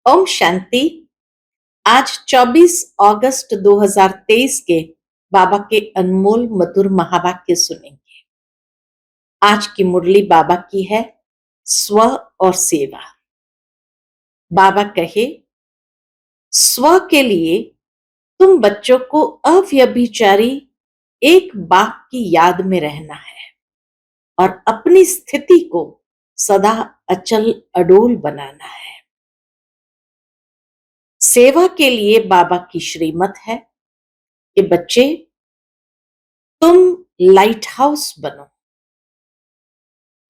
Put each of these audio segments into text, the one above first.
ओम शांति। आज 24 अगस्त 2023 के बाबा के अनमोल मधुर महावाक्य सुनेंगे। आज की मुरली बाबा की है स्व और सेवा। बाबा कहे, स्व के लिए तुम बच्चों को अव्यभिचारी एक बाप की याद में रहना है और अपनी स्थिति को सदा अचल अडोल बनाना है। सेवा के लिए बाबा की श्रीमत है कि बच्चे, तुम लाइट हाउस बनो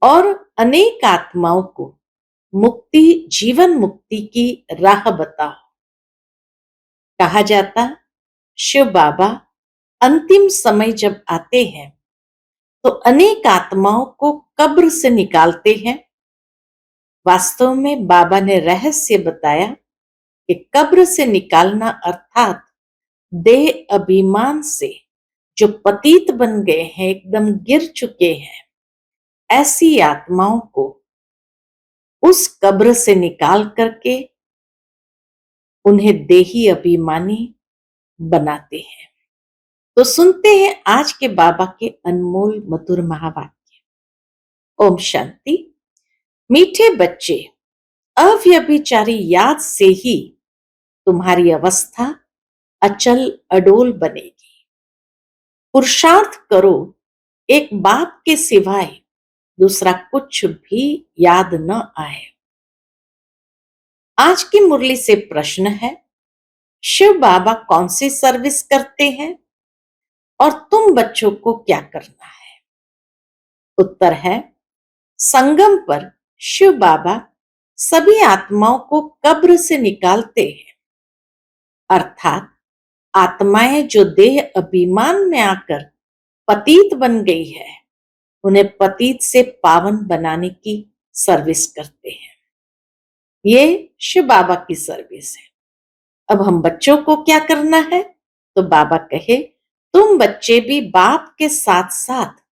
और अनेक आत्माओं को जीवन मुक्ति की राह बताओ। कहा जाता, शिव बाबा अंतिम समय जब आते हैं तो अनेक आत्माओं को कब्र से निकालते हैं। वास्तव में बाबा ने रहस्य बताया कि कब्र से निकालना अर्थात देह अभिमान से जो पतित बन गए हैं, एकदम गिर चुके हैं, ऐसी आत्माओं को उस कब्र से निकाल करके उन्हें देही अभिमानी बनाते हैं। तो सुनते हैं आज के बाबा के अनमोल मधुर महावाक्य। ओम शांति। मीठे बच्चे, अव्यभिचारी याद से ही तुम्हारी अवस्था अचल अडोल बनेगी। पुरुषार्थ करो, एक बाप के सिवाय दूसरा कुछ भी याद न आए। आज की मुरली से प्रश्न है, शिव बाबा कौन सी सर्विस करते हैं और तुम बच्चों को क्या करना है? उत्तर है, संगम पर शिव बाबा सभी आत्माओं को कब्र से निकालते हैं, अर्थात आत्माएं जो देह अभिमान में आकर पतित बन गई है, उन्हें पतित से पावन बनाने की सर्विस करते हैं। ये शिव बाबा की सर्विस है। अब हम बच्चों को क्या करना है? तो बाबा कहे, तुम बच्चे भी बाप के साथ साथ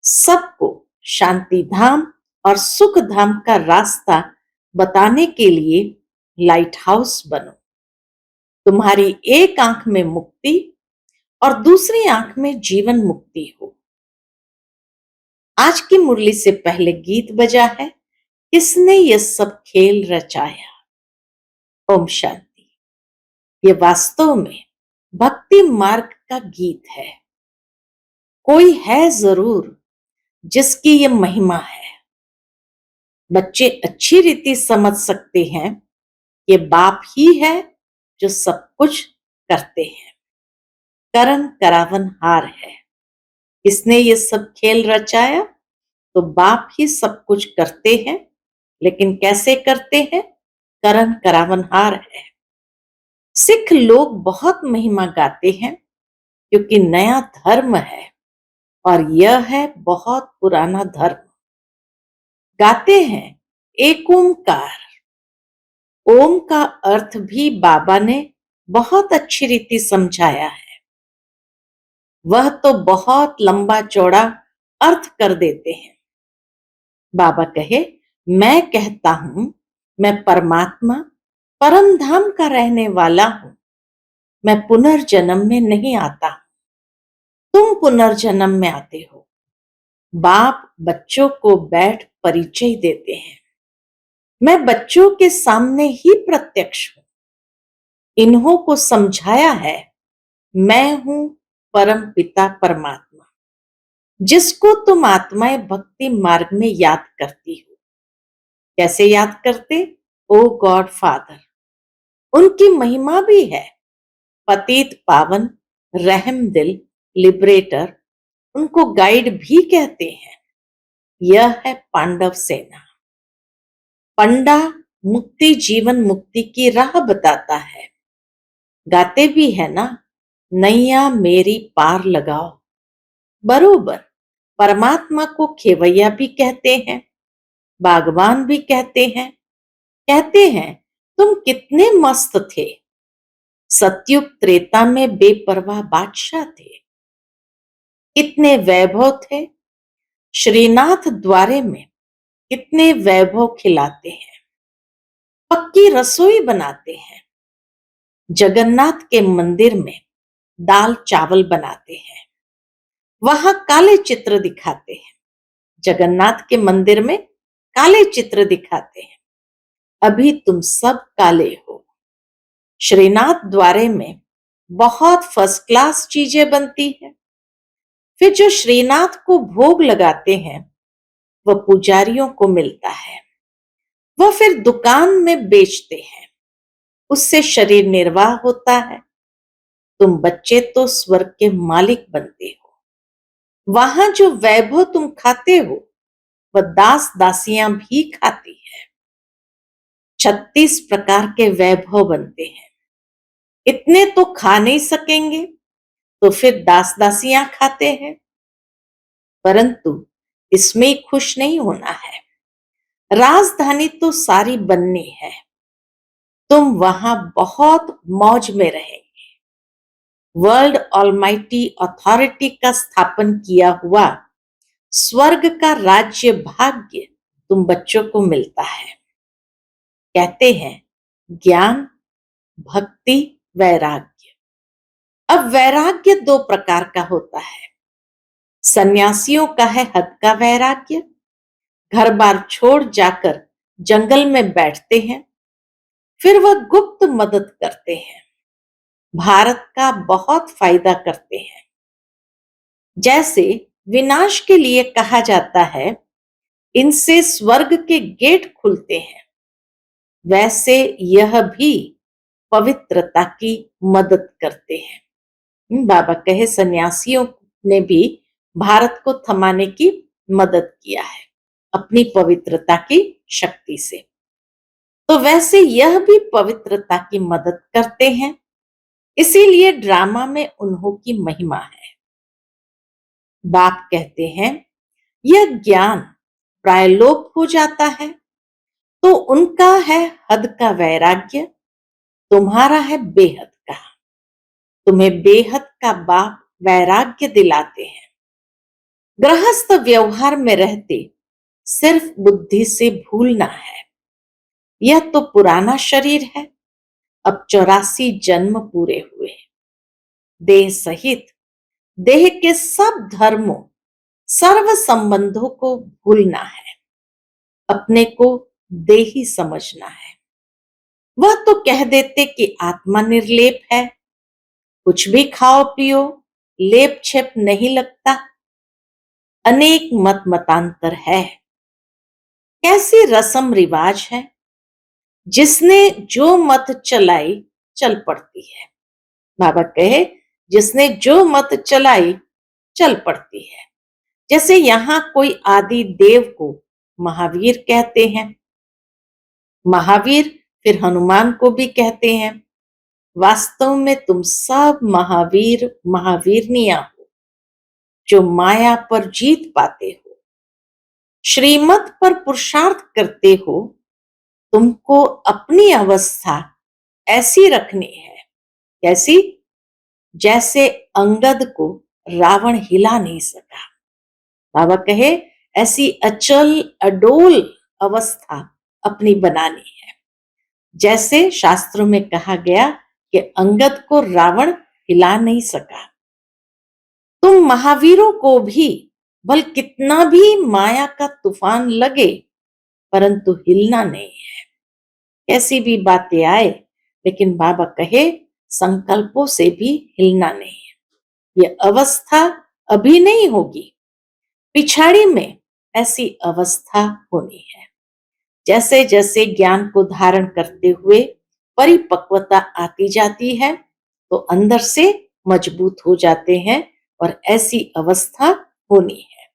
सबको शांति धाम और सुख धाम का रास्ता बताने के लिए लाइट हाउस बनो। तुम्हारी एक आंख में मुक्ति और दूसरी आंख में जीवन मुक्ति हो। आज की मुरली से पहले गीत बजा है, किसने ये सब खेल रचाया। ओम शांति। ये वास्तव में भक्ति मार्ग का गीत है। कोई है जरूर जिसकी ये महिमा है। बच्चे अच्छी रीति समझ सकते हैं, ये बाप ही है जो सब कुछ करते हैं। करन करावन हार है। इसने ये सब खेल रचाया, तो बाप ही सब कुछ करते हैं। लेकिन कैसे करते हैं? करन करावन हार है। सिख लोग बहुत महिमा गाते हैं क्योंकि नया धर्म है और यह है बहुत पुराना धर्म। गाते हैं एक ओमकार। ओम का अर्थ भी बाबा ने बहुत अच्छी रीति समझाया है। वह तो बहुत लंबा चौड़ा अर्थ कर देते हैं। बाबा कहे, मैं कहता हूं, मैं परमात्मा परम धाम का रहने वाला हूं। मैं पुनर्जन्म में नहीं आता, तुम पुनर्जन्म में आते हो। बाप बच्चों को बैठ परिचय देते हैं। मैं बच्चों के सामने ही प्रत्यक्ष हूं। इन्हों को समझाया है, मैं हूं परम पिता परमात्मा, जिसको तुम आत्माएं भक्ति मार्ग में याद करती हो। कैसे याद करते? ओ गॉड फादर। उनकी महिमा भी है, पतित पावन, रहम दिल, लिबरेटर। उनको गाइड भी कहते हैं। यह है पांडव सेना। पंडा मुक्ति जीवन मुक्ति की राह बताता है। गाते भी है ना, नैया मेरी पार लगाओ। बरोबर परमात्मा को खेवैया भी कहते हैं, बागवान भी कहते हैं। कहते हैं, तुम कितने मस्त थे। सतयुग त्रेता में बेपरवाह बादशाह थे। कितने वैभव थे। श्रीनाथ द्वारे में कितने वैभव खिलाते हैं। पक्की रसोई बनाते हैं, जगन्नाथ के मंदिर में दाल चावल बनाते हैं, वहां काले चित्र दिखाते हैं, जगन्नाथ के मंदिर में काले चित्र दिखाते हैं, अभी तुम सब काले हो। श्रीनाथ द्वारे में बहुत फर्स्ट क्लास चीजें बनती हैं। फिर जो श्रीनाथ को भोग लगाते हैं वह पुजारियों को मिलता है, वह फिर दुकान में बेचते हैं, उससे शरीर निर्वाह होता है। तुम बच्चे तो स्वर्ग के मालिक बनते हो, वहां जो वैभव तुम खाते हो वह दास दासियां भी खाती है। 36 प्रकार के वैभव बनते हैं, इतने तो खा नहीं सकेंगे तो फिर दास दासियां खाते हैं। परंतु इसमें खुश नहीं होना है, राजधानी तो सारी बननी है, तुम वहां बहुत मौज में रहेंगे। वर्ल्ड ऑलमाइटी अथॉरिटी का स्थापन किया हुआ स्वर्ग का राज्य भाग्य तुम बच्चों को मिलता है। कहते हैं ज्ञान, भक्ति, वैराग्य। अब वैराग्य दो प्रकार का होता है। सन्यासियों का है हद का वैराग्य, घर बार छोड़ जाकर जंगल में बैठते हैं, फिर वह गुप्त मदद करते हैं, भारत का बहुत फायदा करते हैं। जैसे विनाश के लिए कहा जाता है इनसे स्वर्ग के गेट खुलते हैं, वैसे यह भी पवित्रता की मदद करते हैं। बाबा कहे सन्यासियों ने भी भारत को थमाने की मदद किया है अपनी पवित्रता की शक्ति से, तो वैसे यह भी पवित्रता की मदद करते हैं, इसीलिए ड्रामा में उन्हों की महिमा है। बाप कहते हैं यह ज्ञान प्रायलोप हो जाता है तो उनका है हद का वैराग्य, तुम्हारा है बेहद का। तुम्हें बेहद का बाप वैराग्य दिलाते हैं। गृहस्थ व्यवहार में रहते सिर्फ बुद्धि से भूलना है, यह तो पुराना शरीर है, अब 84 जन्म पूरे हुए। देह सहित देह के सब धर्मों सर्व संबंधों को भूलना है, अपने को देही समझना है। वह तो कह देते कि आत्मा निर्लेप है, कुछ भी खाओ पियो, लेप छेप नहीं लगता। अनेक मत मतांतर है, कैसी रस्म रिवाज है, जिसने जो मत चलाई चल पड़ती है। बाबा कहे जिसने जो मत चलाई चल पड़ती है। जैसे यहाँ कोई आदि देव को महावीर कहते हैं, महावीर फिर हनुमान को भी कहते हैं। वास्तव में तुम सब महावीर महावीरनिया हो जो माया पर जीत पाते हो, श्रीमत पर पुरुषार्थ करते हो। तुमको अपनी अवस्था ऐसी रखनी है, कैसी? जैसे अंगद को रावण हिला नहीं सका। बाबा कहे ऐसी अचल अडोल अवस्था अपनी बनानी है, जैसे शास्त्रों में कहा गया कि अंगद को रावण हिला नहीं सका। तुम महावीरों को भी भल कितना भी माया का तूफान लगे परंतु हिलना नहीं है, कैसी भी बातें आए, लेकिन बाबा कहे संकल्पों से भी हिलना नहीं है। यह अवस्था अभी नहीं होगी, पिछाड़ी में ऐसी अवस्था होनी है। जैसे जैसे ज्ञान को धारण करते हुए परिपक्वता आती जाती है तो अंदर से मजबूत हो जाते हैं और ऐसी अवस्था होनी है।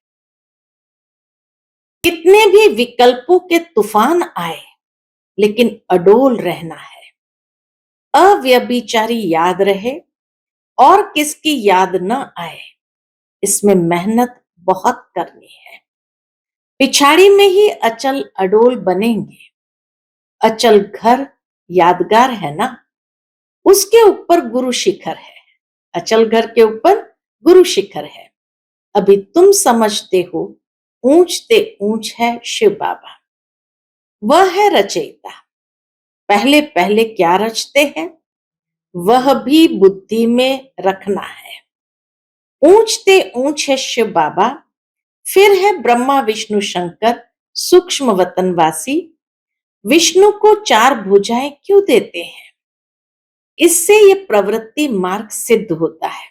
कितने भी विकल्पों के तूफान आए लेकिन अडोल रहना है, अव्यभिचारी याद रहे और किसकी याद न आए, इसमें मेहनत बहुत करनी है। पिछाड़ी में ही अचल अडोल बनेंगे। अचल घर यादगार है ना, उसके ऊपर गुरु शिखर है। अचल घर के ऊपर गुरु शिखर है। अभी तुम समझते हो ऊंचते ऊंच है शिव बाबा, वह है रचयिता। पहले पहले क्या रचते हैं वह भी बुद्धि में रखना है। ऊंचते ऊंच है शिव बाबा, फिर है ब्रह्मा विष्णु शंकर सूक्ष्म वतनवासी। विष्णु को चार भुजाएं क्यों देते हैं? इससे ये प्रवृत्ति मार्ग सिद्ध होता है।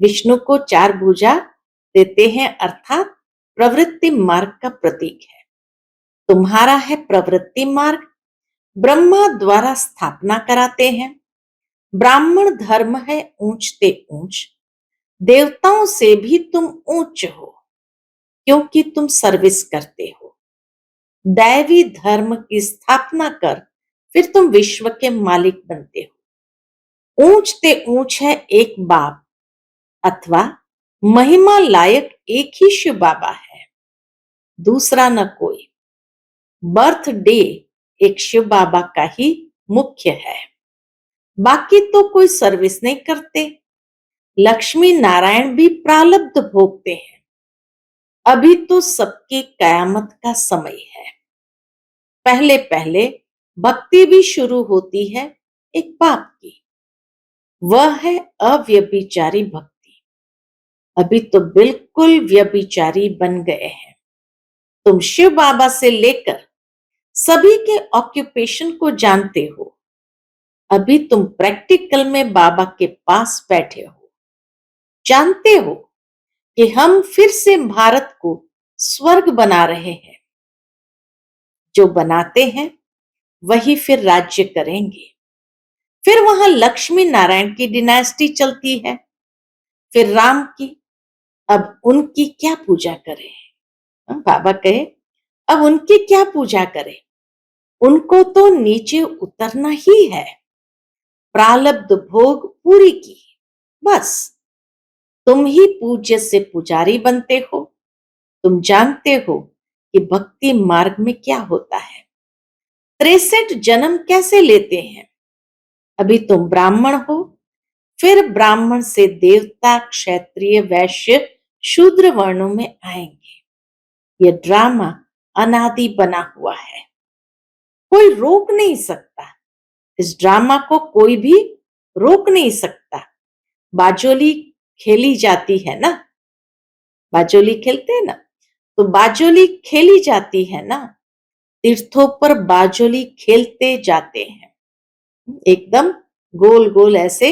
विष्णु को चार भुजा देते हैं अर्थात प्रवृत्ति मार्ग का प्रतीक है। तुम्हारा है प्रवृत्ति मार्ग, ब्रह्मा द्वारा स्थापना कराते हैं। ब्राह्मण धर्म है ऊंचते ऊंच, देवताओं से भी तुम ऊंच हो क्योंकि तुम सर्विस करते हो। दैवी धर्म की स्थापना कर फिर तुम विश्व के मालिक बनते हो। ऊंचते ऊंच है एक बाप अथवा महिमा लायक एक ही शिव बाबा है, दूसरा न कोई। बर्थडे एक शिव बाबा का ही मुख्य है, बाकी तो कोई सर्विस नहीं करते। लक्ष्मी नारायण भी प्रारब्ध भोगते हैं। अभी तो सबकी कयामत का समय है। पहले पहले भक्ति भी शुरू होती है एक बाप की, वह है अव्यभिचारी भक्ति। अभी तो बिल्कुल व्यभिचारी बन गए हैं। तुम शिव बाबा से लेकर सभी के ऑक्यूपेशन को जानते हो। अभी तुम प्रैक्टिकल में बाबा के पास बैठे हो। जानते हो कि हम फिर से भारत को स्वर्ग बना रहे हैं। जो बनाते हैं वही फिर राज्य करेंगे। फिर वहां लक्ष्मी नारायण की डिनास्टी चलती है, फिर राम की। अब उनकी क्या पूजा करें? बाबा कहे अब उनकी क्या पूजा करें? उनको तो नीचे उतरना ही है, प्रारब्ध भोग पूरी की। बस तुम ही पूज्य से पुजारी बनते हो। तुम जानते हो कि भक्ति मार्ग में क्या होता है, 63 जन्म कैसे लेते हैं। अभी तुम ब्राह्मण हो, फिर ब्राह्मण से देवता क्षत्रिय वैश्य शूद्र वर्णों में आएंगे। ये ड्रामा अनादि बना हुआ है, कोई रोक नहीं सकता। इस ड्रामा को कोई भी रोक नहीं सकता। बाजोली खेली जाती है ना, बाजोली खेलते हैं ना, तो बाजोली खेली जाती है ना, तीर्थों पर बाजोली खेलते जाते हैं। एकदम गोल गोल ऐसे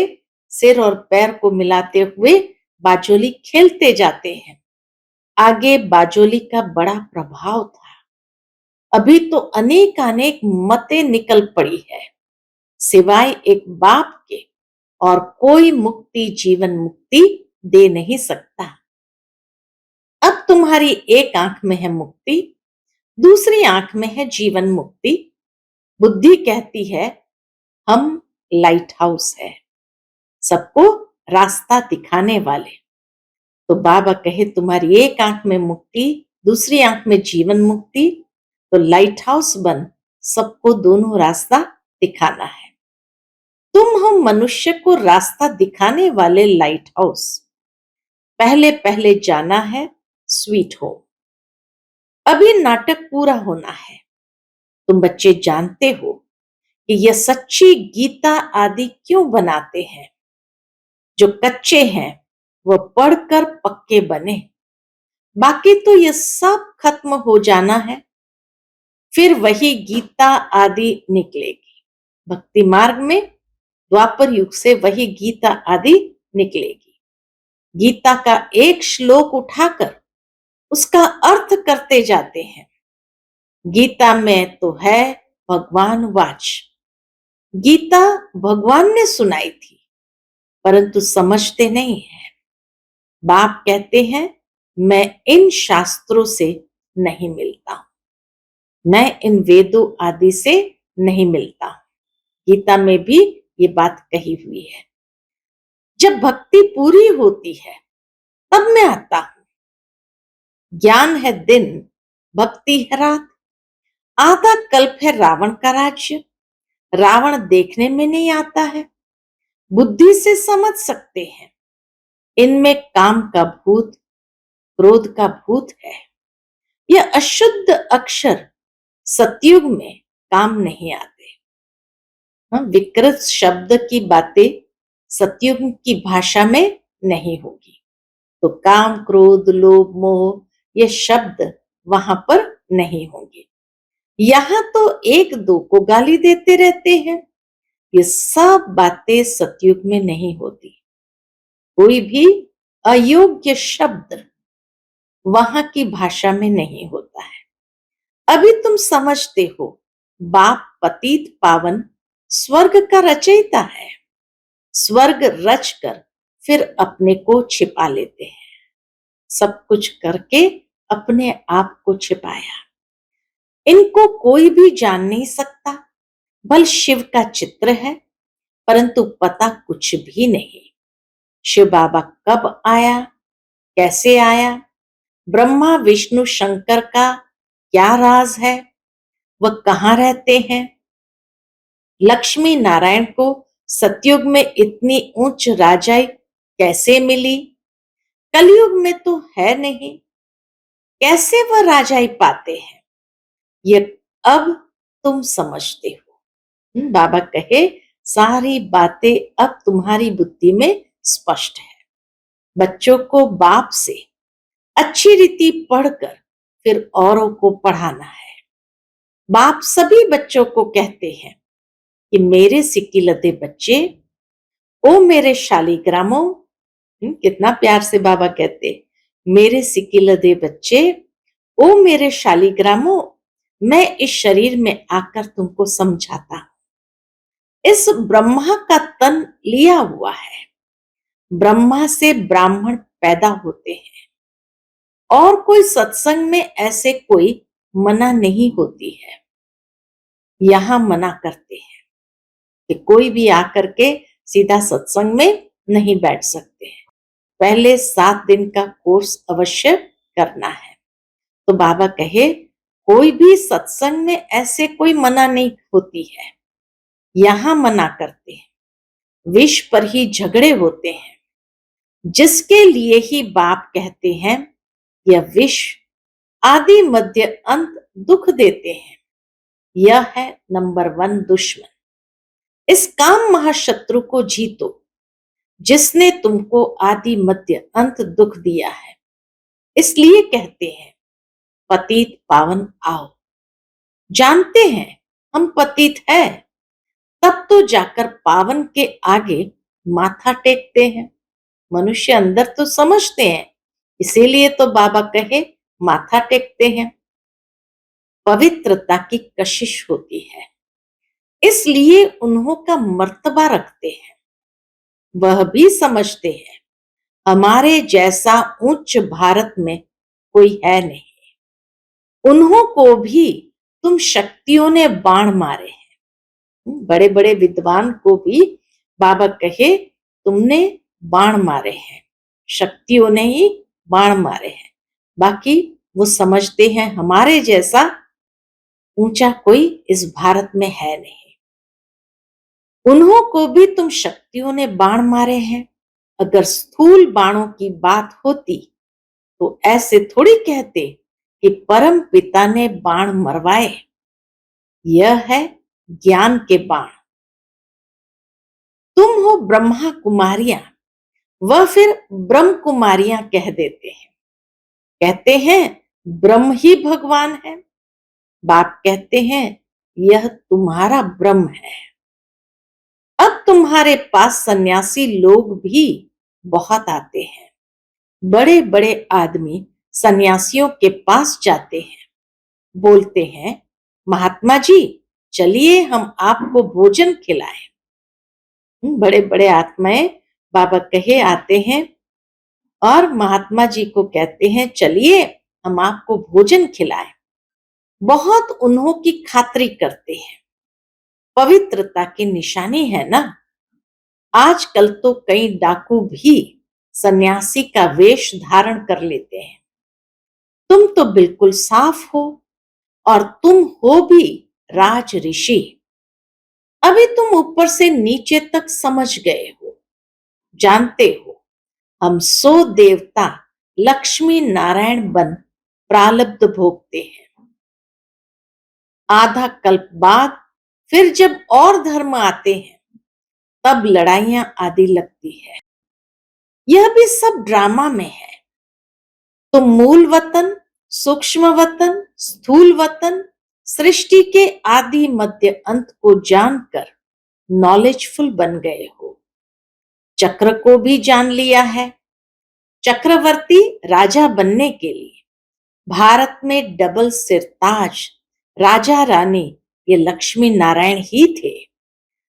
सिर और पैर को मिलाते हुए बाजोली खेलते जाते हैं। आगे बाजोली का बड़ा प्रभाव था। अभी तो अनेक अनेक मतें निकल पड़ी है, सिवाय एक बाप के और कोई मुक्ति जीवन मुक्ति दे नहीं सकता। अब तुम्हारी एक आंख में है मुक्ति, दूसरी आंख में है जीवन मुक्ति। बुद्धि कहती है हम लाइट हाउस है, सबको रास्ता दिखाने वाले। तो बाबा कहे तुम्हारी एक आंख में मुक्ति, दूसरी आंख में जीवन मुक्ति, तो लाइट हाउस बन सबको दोनों रास्ता दिखाना है। तुम हो मनुष्य को रास्ता दिखाने वाले लाइट हाउस। पहले पहले जाना है स्वीट होम। अभी नाटक पूरा होना है। तुम बच्चे जानते हो कि यह सच्ची गीता आदि क्यों बनाते हैं। जो कच्चे हैं वह पढ़कर पक्के बने, बाकी तो यह सब खत्म हो जाना है, फिर वही गीता आदि निकलेगी। भक्ति मार्ग में द्वापर युग से वही गीता आदि निकलेगी। गीता का एक श्लोक उठाकर उसका अर्थ करते जाते हैं। गीता में तो है भगवान वाच। गीता भगवान ने सुनाई थी, परंतु समझते नहीं है। बाप कहते हैं मैं इन शास्त्रों से नहीं मिलता हूं, मैं इन वेदों आदि से नहीं मिलता हूं। गीता में भी ये बात कही हुई है। जब भक्ति पूरी होती है तब मैं आता हूं। ज्ञान है दिन, भक्ति है रात। आधा कल्प है रावण का राज्य। रावण देखने में नहीं आता है, बुद्धि से समझ सकते हैं। इनमें काम का भूत, क्रोध का भूत है। यह अशुद्ध अक्षर सतयुग में काम नहीं आते। हाँ, विकृत शब्द की बातें सतयुग की भाषा में नहीं होगी। तो काम, क्रोध, लोभ, मोह ये शब्द वहां पर नहीं होंगे। यहाँ तो एक दो को गाली देते रहते हैं। ये सब बातें सतयुग में नहीं होती। कोई भी अयोग्य शब्द वहां की भाषा में नहीं होता है। अभी तुम समझते हो, बाप पतित पावन स्वर्ग का रचयिता है। स्वर्ग रच कर फिर अपने को छिपा लेते हैं। सब कुछ करके अपने आप को छिपाया। इनको कोई भी जान नहीं सकता। बल शिव का चित्र है, परंतु पता कुछ भी नहीं। शिव बाबा कब आया, कैसे आया, ब्रह्मा विष्णु शंकर का क्या राज है, वह कहाँ रहते हैं। लक्ष्मी नारायण को सतयुग में इतनी उच्च राजाई कैसे मिली, कलयुग में तो है नहीं। कैसे वह राजाई पाते हैं, ये अब तुम समझते हो। बाबा कहे, सारी बातें अब तुम्हारी बुद्धि में स्पष्ट है। बच्चों को बाप से अच्छी रीति पढ़कर फिर औरों को पढ़ाना है। बाप सभी बच्चों को कहते हैं कि मेरे सिक्की लदे बच्चे, ओ मेरे शालीग्रामों। कितना प्यार से बाबा कहते, मेरे सिक्की लदे बच्चे, ओ मेरे शालीग्रामों, मैं इस शरीर में आकर तुमको समझाता हूं। इस ब्रह्मा का तन लिया हुआ है। ब्रह्मा से ब्राह्मण पैदा होते हैं और कोई सत्संग में ऐसे कोई मना नहीं होती है। यहां मना करते हैं कि कोई भी आकर के सीधा सत्संग में नहीं बैठ सकते हैं। पहले 7 दिन का कोर्स अवश्य करना है। तो बाबा कहे, कोई भी सत्संग में ऐसे कोई मना नहीं होती है। यहां मना करते हैं। विष पर ही झगड़े होते हैं। जिसके लिए ही बाप कहते हैं, यह विष आदि मध्य अंत दुख देते हैं। यह है नंबर 1 दुश्मन। इस काम महाशत्रु को जीतो, जिसने तुमको आदि मध्य अंत दुख दिया है। इसलिए कहते हैं, पतित पावन आओ। जानते हैं हम पतित है, तब तो जाकर पावन के आगे माथा टेकते हैं। मनुष्य अंदर तो समझते हैं, इसीलिए तो बाबा कहे माथा टेकते हैं। पवित्रता की कशिश होती है, इसलिए उन्हों का मर्तबा रखते हैं। वह भी समझते हैं, हमारे जैसा उच्च भारत में कोई है नहीं। उन्हों को भी तुम शक्तियों ने बाण मारे हैं। बड़े बड़े विद्वान को भी बाबा कहे, तुमने बाण मारे हैं, शक्तियों ने ही बाण मारे हैं। बाकी वो समझते हैं हमारे जैसा ऊंचा कोई इस भारत में है नहीं। उन्हों को भी तुम शक्तियों ने बाण मारे हैं। अगर स्थूल बाणों की बात होती तो ऐसे थोड़ी कहते कि परम पिता ने बाण मरवाए। यह है ज्ञान के बाण। तुम हो ब्रह्मा कुमारियां, वह फिर ब्रह्म कुमारियां कह देते हैं। कहते हैं ब्रह्म ही भगवान है। बाप कहते हैं यह तुम्हारा ब्रह्म है। अब तुम्हारे पास सन्यासी लोग भी बहुत आते हैं। बड़े बड़े आदमी सन्यासियों के पास जाते हैं, बोलते हैं, महात्मा जी चलिए हम आपको भोजन खिलाएं। बड़े बड़े आत्माएं बाबा कहे आते हैं और महात्मा जी को कहते हैं, चलिए हम आपको भोजन खिलाएं। बहुत उन्हों की खातिरी करते हैं। पवित्रता की निशानी है ना। आजकल तो कई डाकू भी सन्यासी का वेश धारण कर लेते हैं। तुम तो बिल्कुल साफ हो और तुम हो भी राज ऋषि। अभी तुम ऊपर से नीचे तक समझ गए हो। जानते हो हम 100 देवता लक्ष्मी नारायण बन प्रारब्ध भोगते हैं। आधा कल्प बाद फिर जब और धर्म आते हैं तब लड़ाइयां आदि लगती है। यह भी सब ड्रामा में है। तो मूल वतन, सूक्ष्म वतन, स्थूल वतन, सृष्टि के आदि मध्य अंत को जानकर नॉलेजफुल बन गए हो। चक्र को भी जान लिया है। चक्रवर्ती राजा बनने के लिए भारत में डबल सिरताज राजा रानी ये लक्ष्मी नारायण ही थे।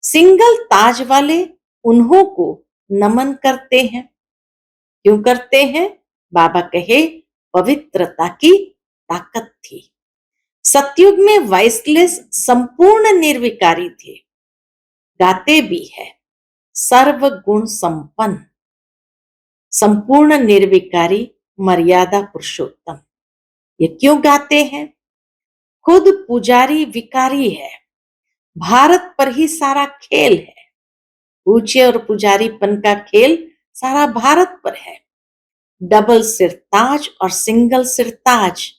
सिंगल ताज वाले उन्हों को नमन करते हैं। क्यों करते हैं? बाबा कहे पवित्रता की ताकत थी। सतयुग में वॉइसलेस संपूर्ण निर्विकारी थे। गाते भी है सर्व गुण संपन्न, संपूर्ण निर्विकारी, मर्यादा पुरुषोत्तम। ये क्यों गाते हैं? खुद पुजारी विकारी है। भारत पर ही सारा खेल है। पूज्य और पुजारीपन का खेल सारा भारत पर है। डबल सिरताज और सिंगल सिरताज,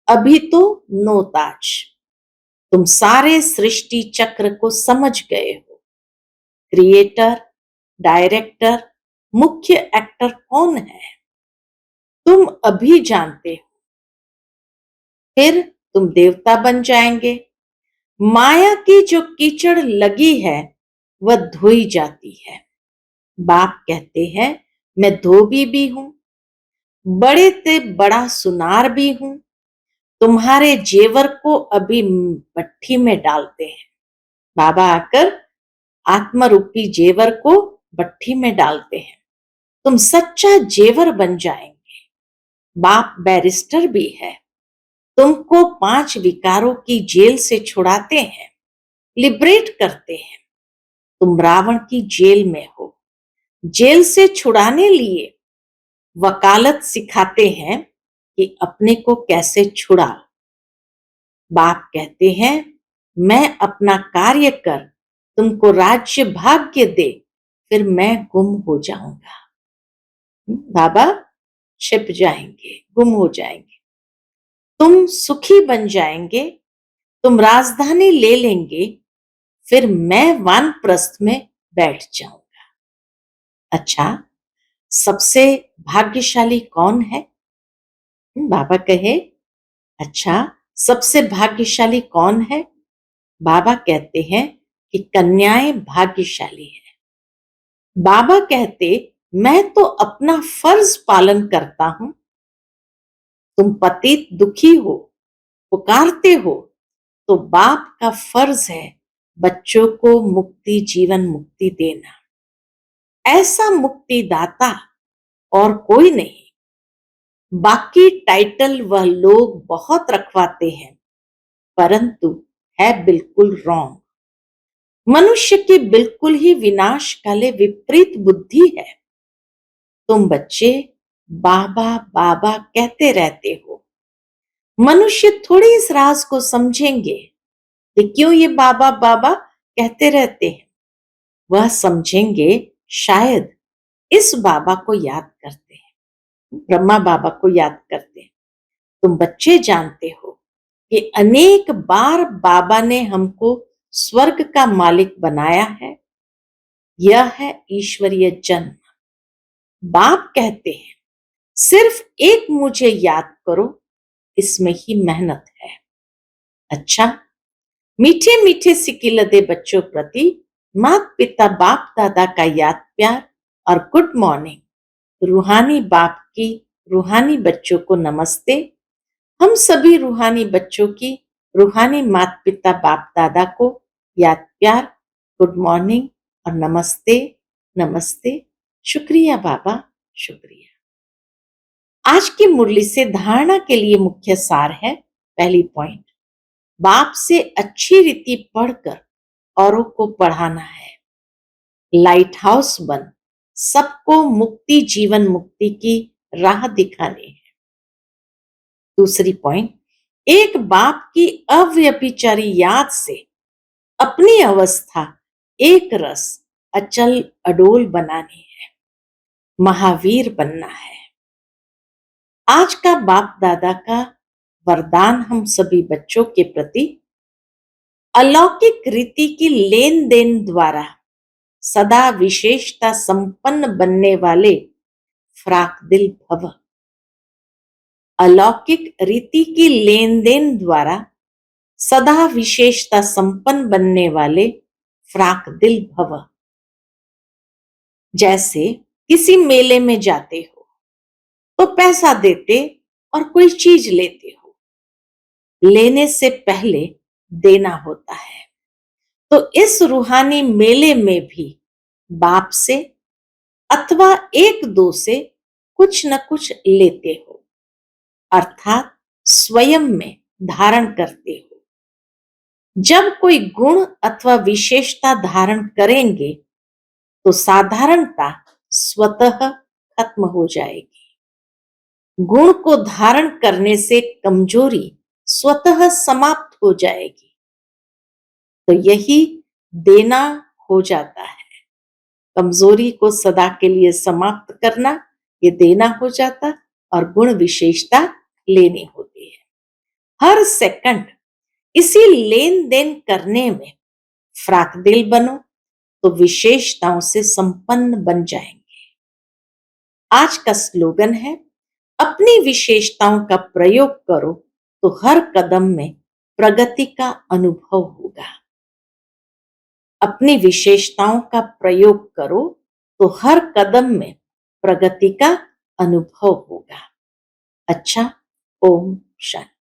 अभी तो नो ताज। तुम सारे सृष्टि चक्र को समझ गए हो। क्रिएटर, डायरेक्टर, मुख्य एक्टर कौन है तुम अभी जानते हो। फिर तुम देवता बन जाएंगे। माया की जो कीचड़ लगी है वह धोई जाती है। बाप कहते हैं मैं धोबी भी हूं, बड़े से बड़ा सुनार भी हूं। तुम्हारे जेवर को अभी भट्ठी में डालते हैं। बाबा आकर आत्मरूपी जेवर को भट्ठी में डालते हैं। तुम सच्चा जेवर बन जाएंगे। बाप बैरिस्टर भी है। तुमको 5 विकारों की जेल से छुड़ाते हैं, लिबरेट करते हैं। तुम रावण की जेल में हो। जेल से छुड़ाने लिए वकालत सिखाते हैं कि अपने को कैसे छुड़ाओ। बाप कहते हैं मैं अपना कार्य कर तुमको राज्य भाग्य दे, फिर मैं गुम हो जाऊंगा। बाबा छिप जाएंगे, गुम हो जाएंगे। तुम सुखी बन जाएंगे, तुम राजधानी ले लेंगे, फिर मैं वानप्रस्थ में बैठ जाऊंगा। अच्छा, सबसे भाग्यशाली कौन है? बाबा कहे अच्छा, सबसे भाग्यशाली कौन है? बाबा कहते हैं कि कन्याएं भाग्यशाली है। बाबा कहते मैं तो अपना फर्ज पालन करता हूं। तुम पतित दुखी हो, पुकारते हो, तो बाप का फर्ज है बच्चों को मुक्ति, जीवन मुक्ति देना। ऐसा मुक्तिदाता और कोई नहीं। बाकी टाइटल वह लोग बहुत रखवाते हैं, परंतु है बिल्कुल रॉन्ग। मनुष्य की बिल्कुल ही विनाश काले विपरीत बुद्धि है। तुम बच्चे बाबा बाबा कहते रहते हो। मनुष्य थोड़ी इस राज को समझेंगे कि क्यों ये बाबा बाबा कहते रहते हैं। वह समझेंगे शायद इस बाबा को याद करते हैं, ब्रह्मा बाबा को याद करते हैं। तुम बच्चे जानते हो कि अनेक बार बाबा ने हमको स्वर्ग का मालिक बनाया है। यह है ईश्वरीय जन्म। बाप कहते हैं सिर्फ एक मुझे याद करो, इसमें ही मेहनत है। अच्छा, मीठे मीठे सिकिलदे बच्चों प्रति माता पिता बाप दादा का याद प्यार और गुड मॉर्निंग। रूहानी बाप की रूहानी बच्चों को नमस्ते। हम सभी रूहानी बच्चों की रूहानी माता पिता बाप दादा को याद प्यार, गुड मॉर्निंग और नमस्ते नमस्ते। शुक्रिया बाबा, शुक्रिया। आज की मुरली से धारणा के लिए मुख्य सार है। पहली पॉइंट, बाप से अच्छी रीति पढ़कर औरों को पढ़ाना है। लाइट हाउस बन सबको मुक्ति, जीवन मुक्ति की राह दिखानी है। दूसरी पॉइंट, एक बाप की अव्यभिचारी याद से अपनी अवस्था एक रस अचल अडोल बनानी है, महावीर बनना है। आज का बाप दादा का वरदान हम सभी बच्चों के प्रति, अलौकिक रीति की लेन देन द्वारा सदा विशेषता संपन्न बनने वाले फ्राक दिल भव। अलौकिक रीति की लेन देन द्वारा सदा विशेषता संपन्न बनने वाले फ्राक दिल भव। जैसे किसी मेले में जाते हो तो पैसा देते और कोई चीज लेते हो, लेने से पहले देना होता है। तो इस रूहानी मेले में भी बाप से अथवा एक दो से कुछ न कुछ लेते हो, अर्थात स्वयं में धारण करते हो। जब कोई गुण अथवा विशेषता धारण करेंगे तो साधारणता स्वतः खत्म हो जाएगी। गुण को धारण करने से कमजोरी स्वतः समाप्त हो जाएगी। तो यही देना हो जाता है। कमजोरी को सदा के लिए समाप्त करना, ये देना हो जाता, और गुण विशेषता लेनी होती है। हर सेकंड इसी लेन देन करने में फ्राक दिल बनो तो विशेषताओं से संपन्न बन जाएंगे। आज का स्लोगन है, अपनी विशेषताओं का प्रयोग करो तो हर कदम में प्रगति का अनुभव होगा। अपनी विशेषताओं का प्रयोग करो तो हर कदम में प्रगति का अनुभव होगा। अच्छा, ओम शांति।